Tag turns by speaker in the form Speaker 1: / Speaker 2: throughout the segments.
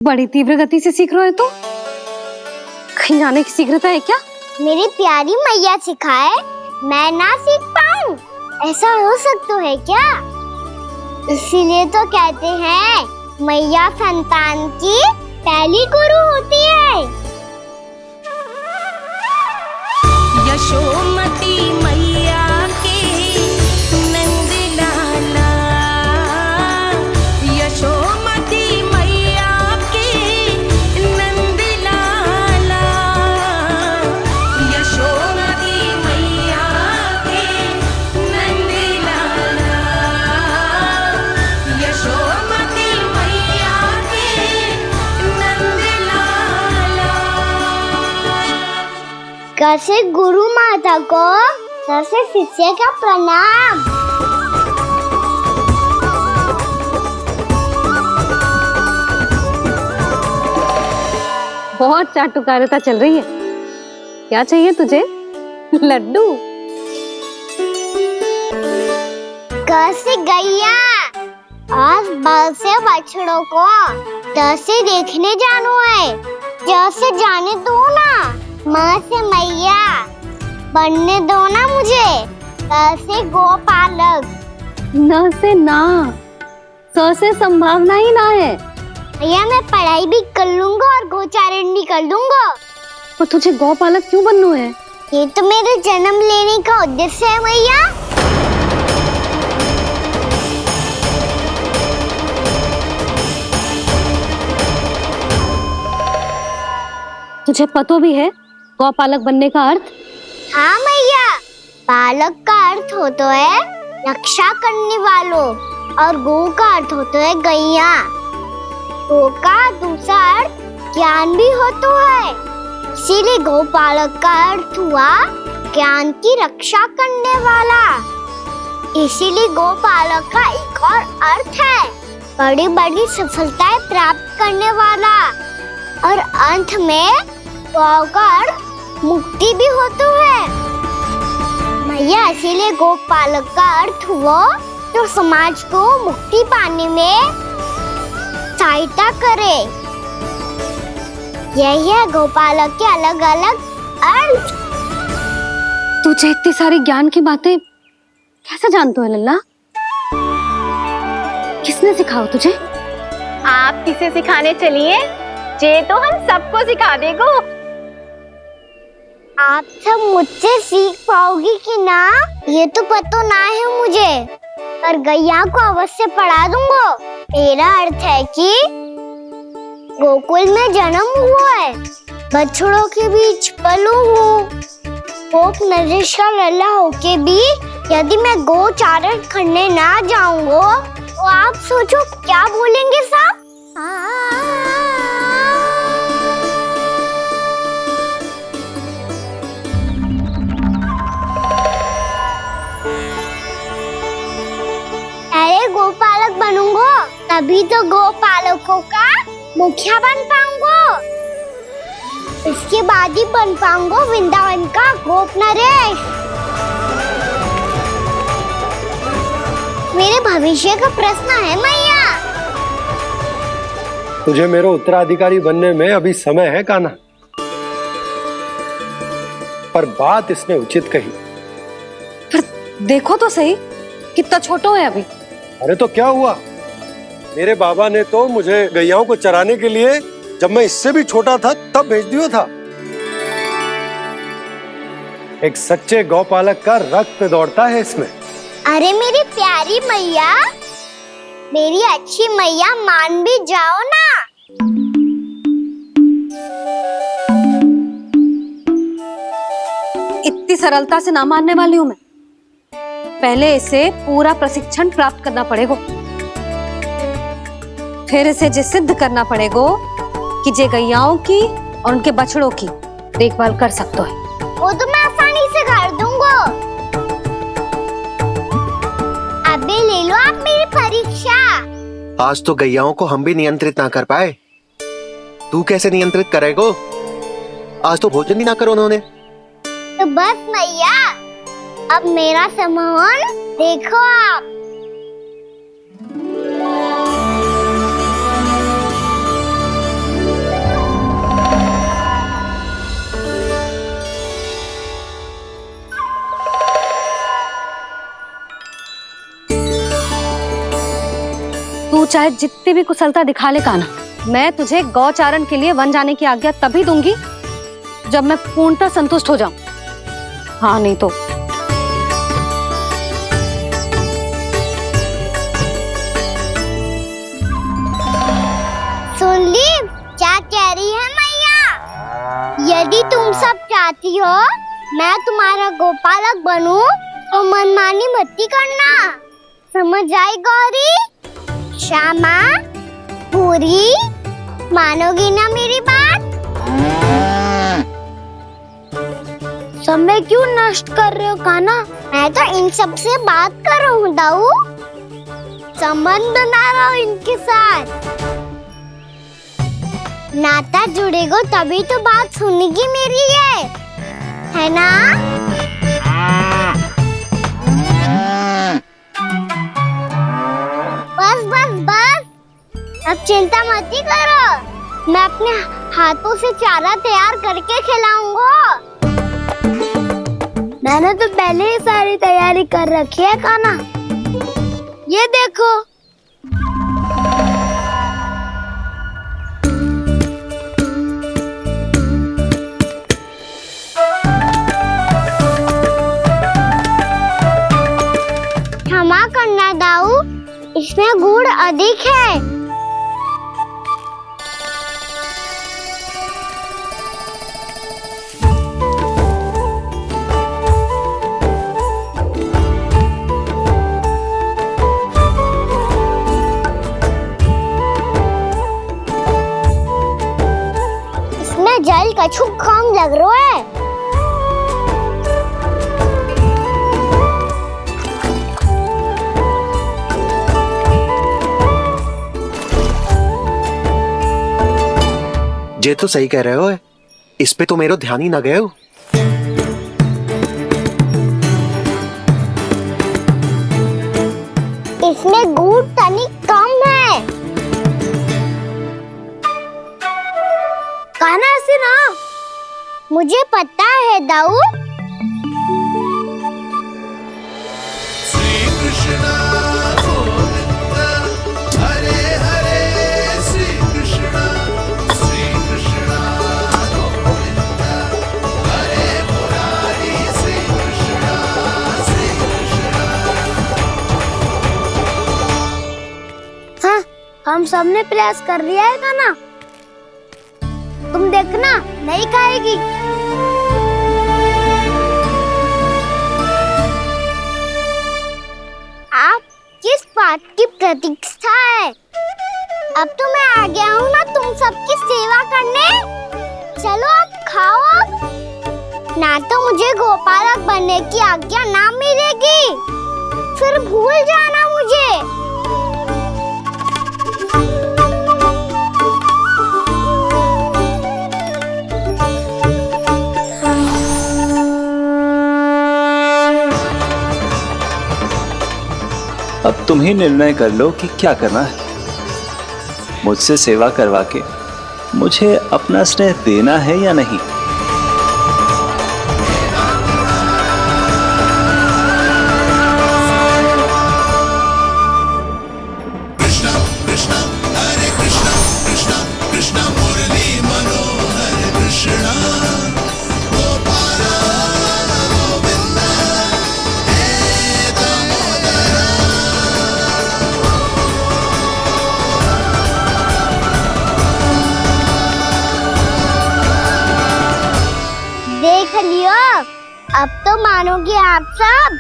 Speaker 1: बड़ी तीव्र गति से सीख रहे हो तो कहीं जाने की शीघ्रता है क्या?
Speaker 2: मेरी प्यारी मैया सिखाए मैं ना सीख पाऊं, ऐसा हो सकता है क्या? इसीलिए तो कहते हैं मैया संतान की पहली गुरु होती है।
Speaker 3: यशोमती मैया के नंद लाला, यशोमती मैया के नंद लाला, यशोमती मैया के नंद लाला, यशोमती मैया के नंद लाला।
Speaker 2: कैसे गुरु माता को सबसे शिष्य का प्रणाम।
Speaker 1: बहुत चाटुकारिता चल रही है। क्या चाहिए तुझे? लड्डू?
Speaker 2: कैसे गैया और बल से बछड़ों को कैसे देखने जानो है, जैसे जाने दो ना, माँ से मैया बनने दो ना मुझे, कैसे गोपालक।
Speaker 1: न से ना, स से संभावना ही ना है।
Speaker 2: भैया मैं पढ़ाई भी कर लूंगा और गोचारण भी कर दूंगा।
Speaker 1: और तुझे गौपालक क्यों बनना है?
Speaker 2: ये तो मेरे जन्म लेने का उद्देश्य है भैया।
Speaker 1: तुझे पता भी है गौपालक बनने का अर्थ?
Speaker 2: हाँ मैया, बालक का अर्थ होता है रक्षा करने वालों और गो का अर्थ होता है गैया। गो का दूसरा अर्थ ज्ञान भी होता है, इसीलिए गोपालक का अर्थ हुआ ज्ञान की रक्षा करने वाला। इसीलिए गोपालक का एक और अर्थ है बड़ी बड़ी सफलताएं प्राप्त करने वाला, और अंत में गौ का अर्थ मुक्ति भी होता है। मैया इसीलिए गोपालक का अर्थ हुआ जो समाज को मुक्ति पाने में सहायता करे। यही है गोपालक के अलग अलग अर्थ।
Speaker 1: तुझे इतनी सारी ज्ञान की बातें कैसे जानते हो लल्ला? किसने सिखाओ तुझे?
Speaker 4: आप किसे सिखाने चलिए, जे तो हम सबको सिखा देगो।
Speaker 2: आप सब मुझसे सीख पाओगी कि ना ये तो पता ना है मुझे, पर गैया को अवश्य पढ़ा दूंगा। मेरा अर्थ है कि गोकुल में जन्म हुआ है, बछड़ों के बीच पलू हूँ, गोप नरेश का लल्ला होके भी यदि मैं गोचारण करने ना जाऊंगा तो आप सोचो क्या बोलेंगे साहब? अरे गोपालक बनूंगा तभी तो गोपालकों का मुखिया बन पाऊंगा, इसके बाद ही बन पाऊंगा वृंदावन का गोप नरेश। मेरे भविष्य का प्रश्न है मैया।
Speaker 5: तुझे मेरा उत्तराधिकारी बनने में अभी समय है कान्हा, पर बात इसने उचित कही।
Speaker 1: पर देखो तो सही कितना छोटा है अभी।
Speaker 5: अरे तो क्या हुआ, मेरे बाबा ने तो मुझे गैयाओं को चराने के लिए जब मैं इससे भी छोटा था तब भेज दिया था। एक सच्चे गौपालक का रक्त दौड़ता है इसमें।
Speaker 2: अरे मेरी प्यारी मैया, मेरी अच्छी मैया, मान भी जाओ ना।
Speaker 1: इतनी सरलता से ना मानने वाली हूँ मैं। पहले इसे पूरा प्रशिक्षण प्राप्त करना पड़ेगा, फिर इसे जे सिद्ध करना पड़ेगा कि जे गैयाओं की और उनके बछड़ों की देखभाल कर सकते है।
Speaker 2: वो तो मैं आसानी से कर दूंगा। अबे ले लो आप मेरी परीक्षा।
Speaker 6: आज तो गैयाओं को हम भी नियंत्रित ना कर पाए, तू कैसे नियंत्रित करेगो? आज तो भोजन भी ना करो उन्होंने।
Speaker 2: तो बस मैया, अब मेरा सम्मान देखो आप।
Speaker 1: चाहे जितनी भी कुशलता दिखा ले कान्हा, मैं तुझे गौचारण के लिए वन जाने की आज्ञा तभी दूंगी जब मैं पूर्णतः संतुष्ट हो जाऊं। हाँ नहीं तो
Speaker 2: सुन ली क्या कह रही है मैया? यदि तुम सब चाहती हो मैं तुम्हारा गोपालक बनूं तो मनमानी मत करना, समझ आई गौरी? श्यामा, पूरी, मानोगी ना मेरी बात? समय क्यों नष्ट कर रहे हो कान्हा? मैं तो इन सब से बात कर रहा हूँ दाऊ, संबंध बना रहा हूँ इनके साथ। नाता जुड़ेगा तभी तो बात सुनेगी मेरी है ना? बस बस बस, अब चिंता मत ही करो, मैं अपने हाथों से चारा तैयार करके खिलाऊंगा। मैंने तो पहले ही सारी तैयारी कर रखी है कान्हा, ये देखो। क्षमा करना दाऊ, इसमें गुड़ अधिक है। इसमें जल कछु कम लग रहा है।
Speaker 6: ये तो सही कह रहे हो, इस पे तो मेरा ध्यान ही ना गए हो।
Speaker 2: इसमें गुड़ तनिक कम है। कान्हा ऐसे ना, मुझे पता है दाऊ। हम सबने प्रयास कर लिया है कान्हा, तुम देखना नहीं खाएगी। आप किस बात की प्रतीक्षा है? अब तो मैं आ गया हूँ ना तुम सबकी सेवा करने। चलो अब खाओ अब, ना तो मुझे गोपालक बनने की आज्ञा ना मिलेगी, फिर भूल जाना मुझे।
Speaker 7: अब तुम ही निर्णय कर लो कि क्या करना है। मुझसे सेवा करवा के मुझे अपना स्नेह देना है या नहीं।
Speaker 2: देख लियो, अब तो मानोगे आप सब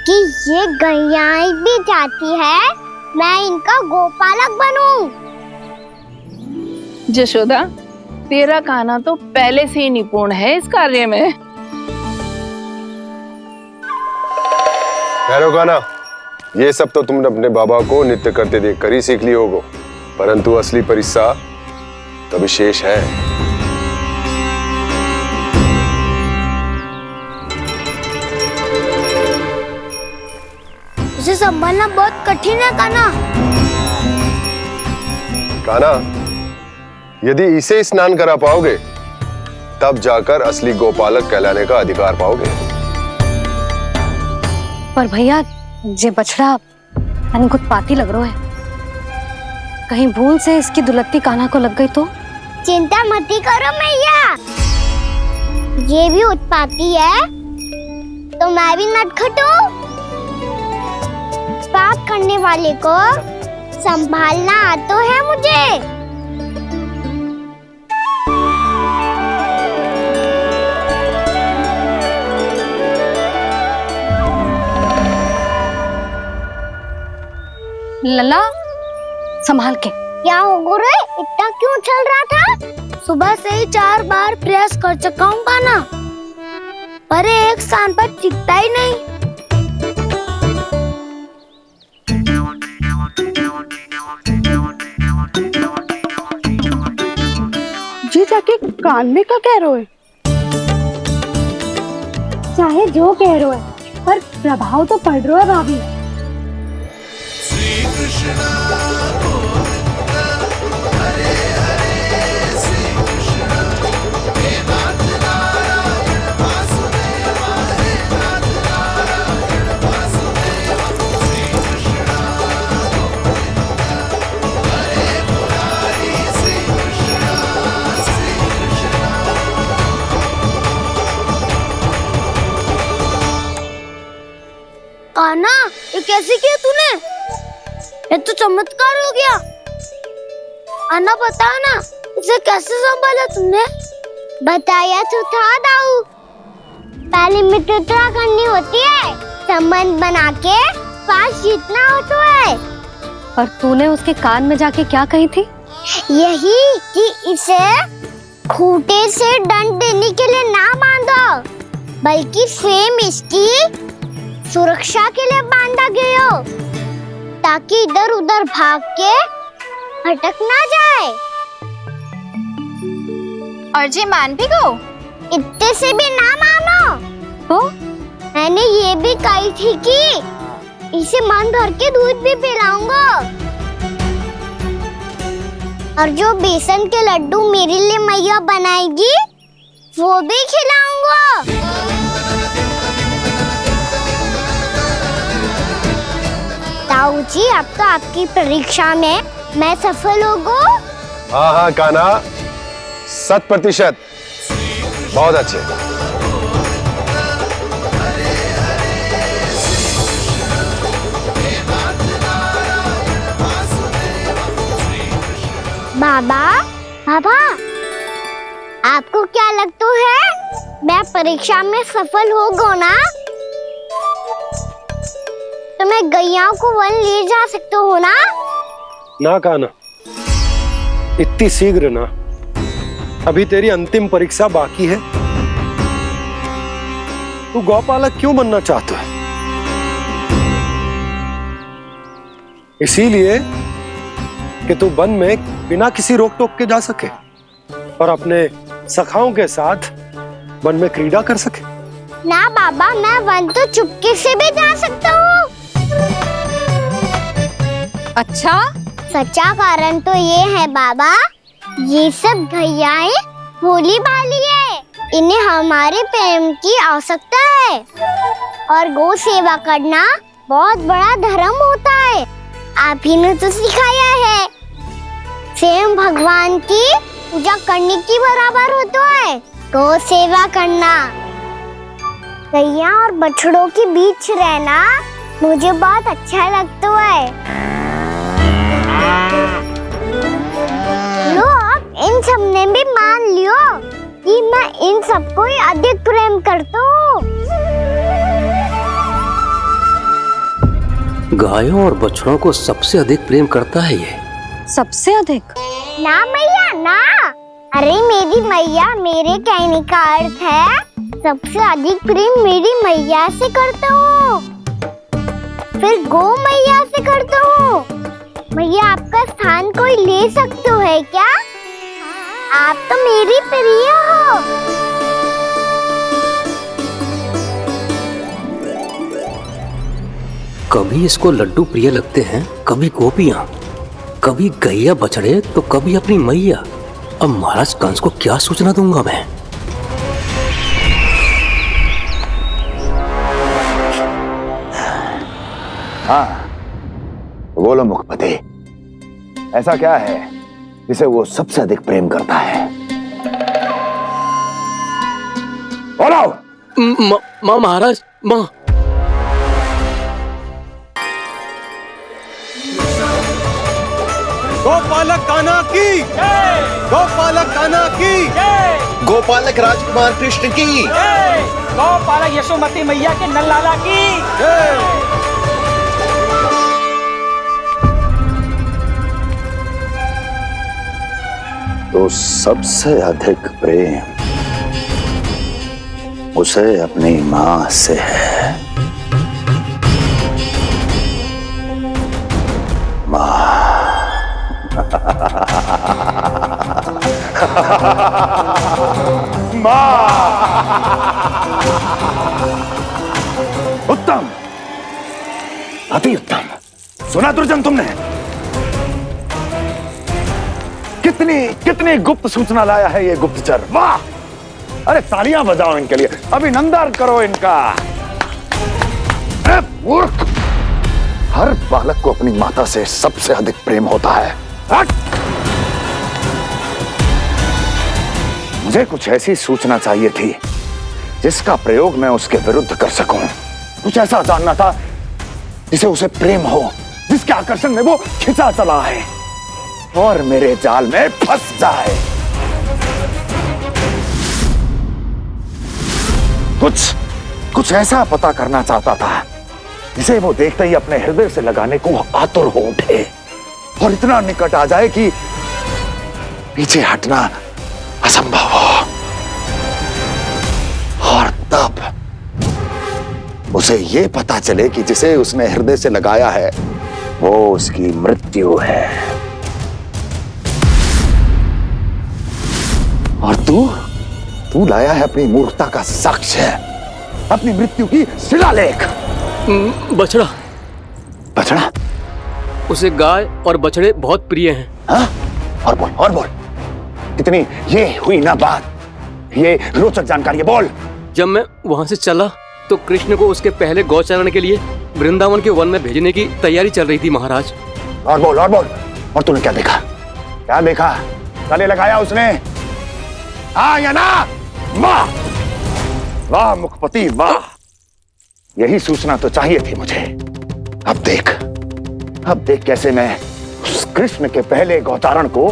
Speaker 2: कि ये गैयाएं भी चाहती है मैं इनका गोपालक बनूं।
Speaker 8: जशोदा, तेरा कान्हा तो पहले से ही निपुण है इस कार्य में।
Speaker 5: कान्हा, ये सब तो तुमने अपने बाबा को नृत्य करते देखकर ही सीख ली होगो, परंतु असली परिस्सा तो विशेष है।
Speaker 2: उसे संभालना बहुत कठिन है कान्हा।
Speaker 5: कान्हा, यदि इसे स्नान करा पाओगे तब जाकर असली गोपालक कहलाने का अधिकार पाओगे।
Speaker 1: पर भैया, ये बछड़ा उत्पाती लग रहा है। कहीं भूल से इसकी दुलत्ती कान्हा को लग गई तो?
Speaker 2: चिंता मत करो मैया, ये भी उत्पाती है तो मैं भी नटखट हूँ। पाप करने वाले को संभालना आता है मुझे।
Speaker 1: लला संभाल के।
Speaker 2: क्या हो गुरु, इतना क्यों चल रहा था? सुबह से ही 4 बार प्रयास कर चुका हूँ कान्हा, पर एक स्थान पर टिकता ही नहीं।
Speaker 8: जी जाके कान में का कह रहे हो?
Speaker 1: चाहे जो कह रहे हो पर प्रभाव तो पड़ रहा है भाभी।
Speaker 2: कान्हा, ये कैसे किया तूने? ये तो चमत्कार हो गया। कान्हा बता ना, इसे कैसे संभाला तुमने? बताया तो था दाऊ, पहले मित्रता करनी होती है, संबंध बना के पास जीतना होता है।
Speaker 1: पर तूने उसके कान में जाके क्या कही थी?
Speaker 2: यही कि इसे खूंटे से दंड देने के लिए ना बांधो, बल्कि स्वयं इसकी सुरक्षा के लिए बांधा गया हो, ताकि इधर उधर भाग के भटक ना जाए।
Speaker 4: और जी मान भी गो?
Speaker 2: इतने से भी ना मानो।
Speaker 1: तो
Speaker 2: मैंने ये भी कही थी कि इसे मन भर के दूध भी पिलाऊंगा, और जो बेसन के लड्डू मेरे लिए मैया बनाएगी वो भी खिलाऊंगा। ताऊ जी, अब तो आपकी परीक्षा में मैं सफल होगा।
Speaker 5: हाँ हाँ कान्हा, 100%। बहुत अच्छे।
Speaker 2: बाबा, बाबा, आपको क्या लगता है मैं परीक्षा में सफल होगा ना? तो मैं गैया को वन ले जा सकता हूँ ना?
Speaker 5: ना कान्हा, इतनी शीघ्र ना, अभी तेरी अंतिम परीक्षा बाकी है। तू गौपालक क्यों बनना चाहता है? इसीलिए कि तू वन में बिना किसी रोक टोक के जा सके और अपने सखाओं के साथ वन में क्रीड़ा कर सके।
Speaker 2: ना बाबा, मैं वन तो चुपके से भी जा सकता हूँ।
Speaker 1: अच्छा,
Speaker 2: सच्चा कारण तो ये है बाबा, ये सब गैयाएं भोली भाली है, इन्हें हमारे प्रेम की आवश्यकता है, और गौ सेवा करना बहुत बड़ा धर्म होता है। आप ही ने तो सिखाया है, स्वयं भगवान की पूजा करने की बराबर होता है गौ सेवा करना। गैया और बछड़ों के बीच रहना मुझे बहुत अच्छा लगता है। लो, अब इन सब ने भी मान लियो कि मैं इन सबको ही अधिक प्रेम करता हूँ।
Speaker 9: गायों और बछड़ों को सबसे अधिक प्रेम करता है ये।
Speaker 1: सबसे अधिक?
Speaker 2: ना मैया ना, अरे मेरी मैया, मेरे कहने का अर्थ है सबसे अधिक प्रेम मेरी मैया से करता हूँ, फिर गौ मैया से करता हूँ। मैया, आपका स्थान कोई ले सकते है क्या? आप तो मेरी प्रिय हो।
Speaker 9: कभी इसको लड्डू प्रिय लगते हैं, कभी गोपियां, कभी गैया बछड़े, तो कभी अपनी मैया। अब महाराज कंस को क्या सूचना दूंगा मैं?
Speaker 10: हाँ बोलो मुखपति, ऐसा क्या है जिसे वो सबसे अधिक प्रेम करता है? बोलो।
Speaker 9: माँ महाराज, माँ।
Speaker 5: गोपालक कान्हा की जय, गोपालक कान्हा की जय,
Speaker 6: गोपालक राजकुमार कृष्ण की
Speaker 11: जय, गोपालक यशोमती मैया के नललाला की
Speaker 5: जय।
Speaker 10: तो सबसे अधिक प्रेम उसे अपनी मां से है। उत्तम, अति उत्तम। सुना दुर्जन तुमने? कितनी कितनी गुप्त सूचना लाया है ये गुप्तचर। वाह! अरे तालियां बजाओ इनके लिए, अभिनंदन करो इनका। अरे मूर्ख! हर बालक को अपनी माता से सबसे अधिक प्रेम होता है। हट! मुझे कुछ ऐसी सूचना चाहिए थी जिसका प्रयोग मैं उसके विरुद्ध कर सकूं। कुछ ऐसा जानना था जिसे उसे प्रेम हो, जिसके आकर्षण में वो खिंचा चला है और मेरे जाल में फंस जाए। कुछ ऐसा पता करना चाहता था जिसे वो देखते ही अपने हृदय से लगाने को आतुर हो उठे और इतना निकट आ जाए कि पीछे हटना असंभव हो। और तब उसे ये पता चले कि जिसे उसने हृदय से लगाया है वो उसकी मृत्यु है। और तू लाया है अपनी मूर्खता का साक्ष्य, अपनी मृत्यु की शिलालेख।
Speaker 9: बछड़ा।
Speaker 10: बछड़ा?
Speaker 9: उसे गाय और बछड़े बहुत प्रिय हैं।
Speaker 10: हाँ? और बोल। कितनी ये हुई ना बात, ये रोचक जानकारी है, बोल।
Speaker 9: जब मैं वहां से चला तो कृष्ण को उसके पहले गौचारण के लिए वृंदावन के वन में भेजने की तैयारी चल रही थी महाराज।
Speaker 10: और बोल। और तूने क्या देखा? गले लगाया उसने? हाँ या ना? वाह मुखपति वाह, यही सूचना तो चाहिए थी मुझे। अब देख कैसे मैं उस कृष्ण के पहले गौचारण को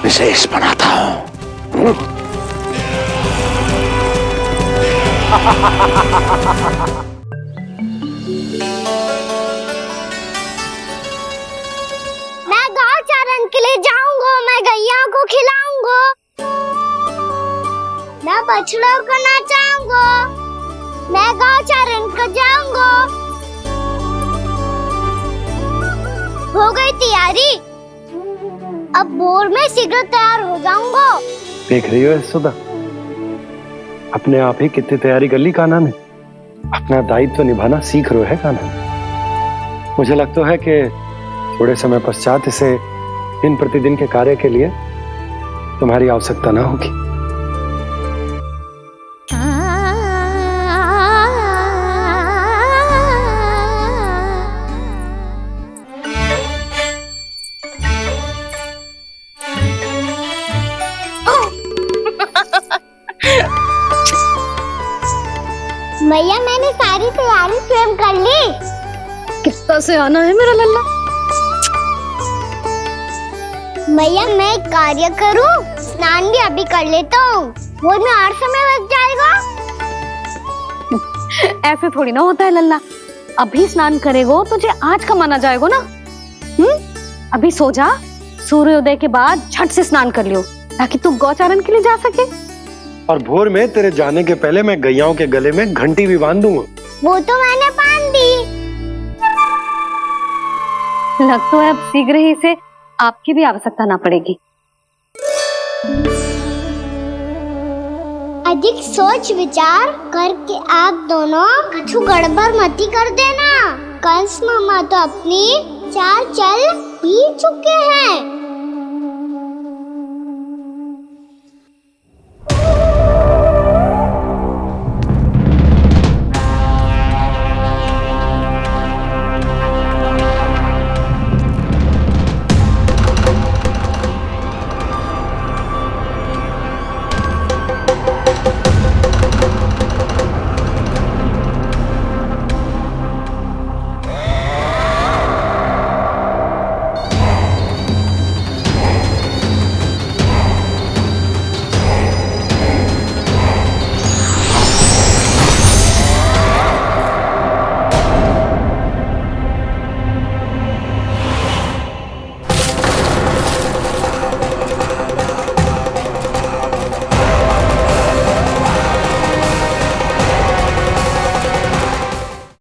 Speaker 10: विशेष बनाता हूं।
Speaker 2: मैं गौचारण के लिए जाऊंगा, मैं गैया को खिलाऊंगा, मैं बछड़ों को नचाऊंगा, मैं गौचारण को जाऊंगा। हो गई तैयारी, अब भोर में शीघ्र तैयार हो जाऊंगा।
Speaker 5: देख रही हो यशोदा, अपने आप ही कितनी तैयारी कर ली कान्हा ने। अपना दायित्व निभाना सीख रहे है कान्हा। मुझे लगता है कि थोड़े समय पश्चात इसे दिन प्रतिदिन के कार्य के लिए तुम्हारी आवश्यकता ना होगी।
Speaker 2: मैया मैंने सारी तैयारी स्वयं कर ली।
Speaker 1: कितना से आना है मेरा लल्ला?
Speaker 2: मैया मैं एक कार्य करूं, स्नान भी अभी कर लेता हूँ, वो में और समय लग जाएगा।
Speaker 1: ऐसे थोड़ी ना होता है लल्ला, अभी स्नान करेगो तुझे आज का माना जाएगा ना। अभी सो जा, सूर्योदय के बाद झट से स्नान कर लियो ताकि तू गौचारण के लिए जा सके।
Speaker 5: और भोर में तेरे जाने के पहले मैं गैयाओं के गले में घंटी भी बांध दूंगा।
Speaker 2: वो तो मैंने बांध दी।
Speaker 1: लग तो है अब शीघ्र ही इसे आपकी भी आवश्यकता ना पड़ेगी।
Speaker 2: अधिक सोच विचार करके आप दोनों कछु गड़बड़ मती कर देना। कंस मामा तो अपनी चाल चल भी चुके हैं।